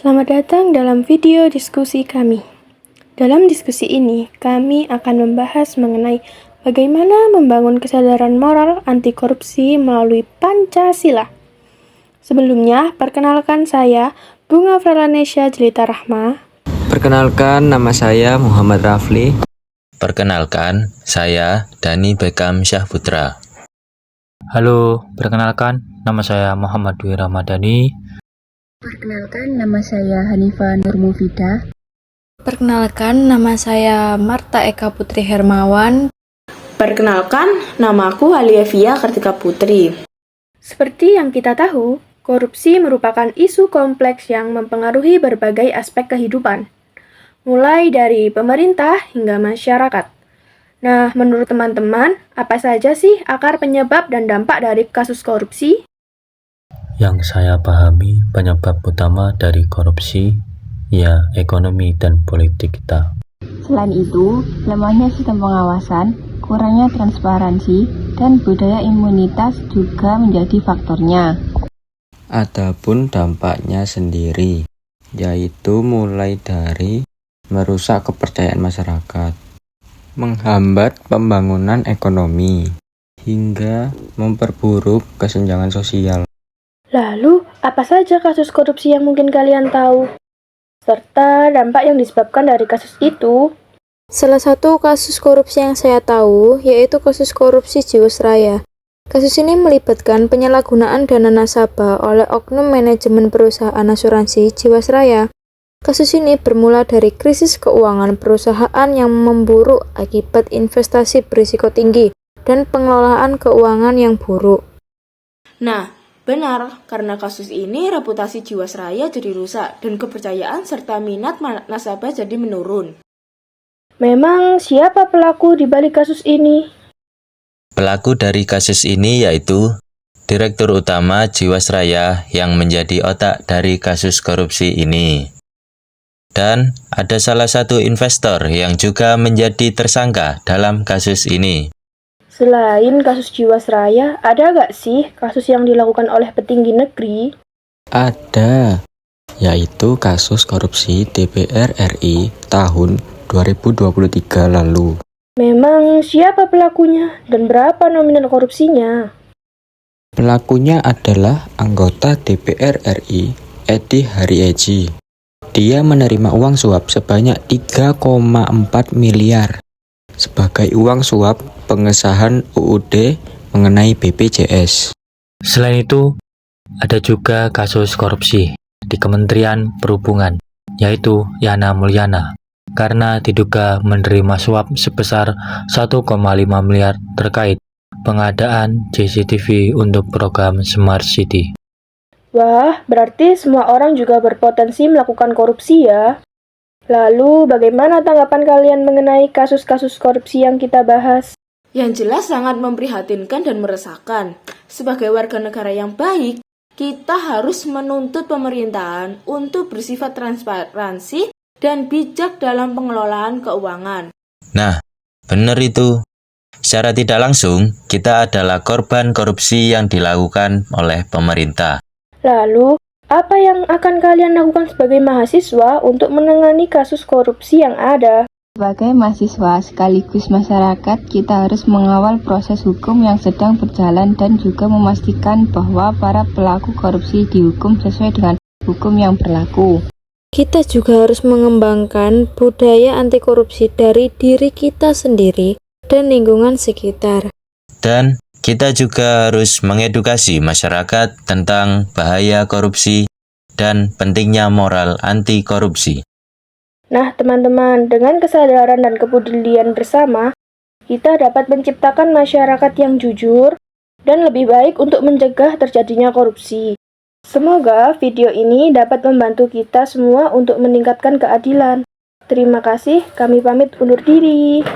Selamat datang dalam video diskusi kami. Dalam diskusi ini, kami akan membahas mengenai bagaimana membangun kesadaran moral anti korupsi melalui Pancasila. Sebelumnya, perkenalkan saya Bunga Frelanesha Jelita Rahma. Perkenalkan, nama saya Muhammad Rafli. Perkenalkan, saya Dani Bekam Syahputra. Halo, perkenalkan, nama saya Muhammad Dwi Ramadhani. Perkenalkan, nama saya Hanifah Nurmufida. Perkenalkan, nama saya Marta Eka Putri Hermawan. Perkenalkan, namaku Alievia Kartika Putri. Seperti yang kita tahu, korupsi merupakan isu kompleks yang mempengaruhi berbagai aspek kehidupan, mulai dari pemerintah hingga masyarakat. Nah, menurut teman-teman, apa saja sih akar penyebab dan dampak dari kasus korupsi? Yang saya pahami, penyebab utama dari korupsi, ya ekonomi dan politik kita. Selain itu, lemahnya sistem pengawasan, kurangnya transparansi, dan budaya imunitas juga menjadi faktornya. Adapun dampaknya sendiri, yaitu mulai dari merusak kepercayaan masyarakat, menghambat pembangunan ekonomi, hingga memperburuk kesenjangan sosial. Lalu, apa saja kasus korupsi yang mungkin kalian tahu? Serta dampak yang disebabkan dari kasus itu? Salah satu kasus korupsi yang saya tahu yaitu kasus korupsi Jiwasraya. Kasus ini melibatkan penyalahgunaan dana nasabah oleh oknum manajemen perusahaan asuransi Jiwasraya. Kasus ini bermula dari krisis keuangan perusahaan yang memburuk akibat investasi berisiko tinggi dan pengelolaan keuangan yang buruk. Nah, benar, karena kasus ini reputasi Jiwasraya jadi rusak dan kepercayaan serta minat nasabah jadi menurun. Memang siapa pelaku di balik kasus ini? Pelaku dari kasus ini yaitu Direktur Utama Jiwasraya yang menjadi otak dari kasus korupsi ini. Dan ada salah satu investor yang juga menjadi tersangka dalam kasus ini. Selain kasus Jiwasraya, ada nggak sih kasus yang dilakukan oleh petinggi negeri? Ada, yaitu kasus korupsi DPR RI tahun 2023 lalu. Memang siapa pelakunya dan berapa nominal korupsinya? Pelakunya adalah anggota DPR RI, Edi Harieji. Dia menerima uang suap sebanyak 3,4 miliar sebagai uang suap pengesahan UUD mengenai BPJS. Selain itu, ada juga kasus korupsi di Kementerian Perhubungan, yaitu Yana Mulyana, karena diduga menerima suap sebesar 1,5 miliar terkait pengadaan CCTV untuk program Smart City. Wah, berarti semua orang juga berpotensi melakukan korupsi ya? Lalu, bagaimana tanggapan kalian mengenai kasus-kasus korupsi yang kita bahas? Yang jelas sangat memprihatinkan dan meresahkan. Sebagai warga negara yang baik, kita harus menuntut pemerintahan untuk bersifat transparansi dan bijak dalam pengelolaan keuangan. Nah, benar itu. Secara tidak langsung, kita adalah korban korupsi yang dilakukan oleh pemerintah. Lalu, apa yang akan kalian lakukan sebagai mahasiswa untuk menangani kasus korupsi yang ada? Sebagai mahasiswa sekaligus masyarakat, kita harus mengawal proses hukum yang sedang berjalan dan juga memastikan bahwa para pelaku korupsi dihukum sesuai dengan hukum yang berlaku. Kita juga harus mengembangkan budaya anti korupsi dari diri kita sendiri dan lingkungan sekitar. Dan kita juga harus mengedukasi masyarakat tentang bahaya korupsi dan pentingnya moral anti korupsi. Nah, teman-teman, dengan kesadaran dan kepedulian bersama, kita dapat menciptakan masyarakat yang jujur dan lebih baik untuk mencegah terjadinya korupsi. Semoga video ini dapat membantu kita semua untuk meningkatkan keadilan. Terima kasih, kami pamit undur diri.